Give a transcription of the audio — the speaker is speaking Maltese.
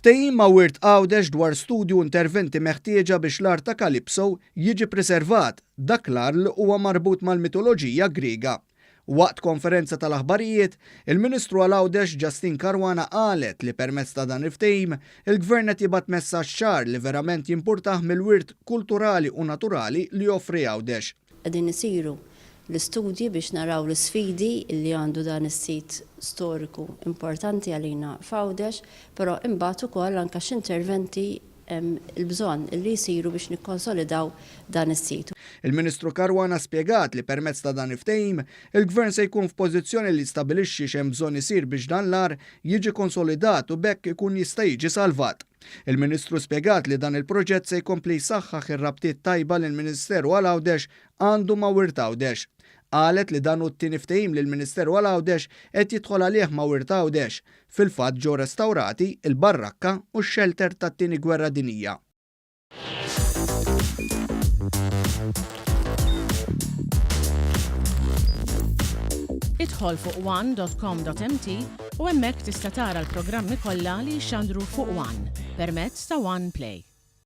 Ftehim ma' Wirt Għawdex dwar studju interventi meħtieġa biex l-art ta' Kalipso jiġi preservat, dak l-art li huwa marbut mal-mitoloġija Griega. Waqt konferenza tal-aħbarijiet, il-Ministru għal-Għawdex Justin Caruana qalet li permezz ta' dan il-ftehim, il-Gvern qed jibgħat messaġġ ċar li verament jimpurtah mill-wirt kulturali u naturali li joffri Għawdex. Qegħdin isiru l-istudji biex naraw l-sfidi li għandu dan is-sit storiku importanti għalina f'Għawdex, però imbagħad ukoll anke x'interventi il-bżonn li jsiru biex nikkonsolidaw dan is-sit. Il-Ministru Caruana spjegat li permezz ta' dan il-ftehim, il-Gvern se jkun f'pożizzjoni li jistabbilixxi x'hemm bżonn isir biex dan l-ar jiġi konsolidat u bekk ikun jista' jiġi salvat. Il-Ministru spjegat li dan il-proġett se jkompli jsaħħaħ ir-rabtiet tajba li l-Ministeru għal-Għawdex għandu ma' Wirt Għawdex. Qalet li dan hu t-tieni ftehim li l-Ministeru għal-Għawdex qed jidħol għalih ma' Wirt Għawdex. Fil-fatt ġew restawrati il-barrakka u x-xelter tat-tieni gwerra dinjija. Idħol fuq one.com.mt u hemmhekk tista' tara l-programmi kollha li jxandru fuq One permezz ta' One Play.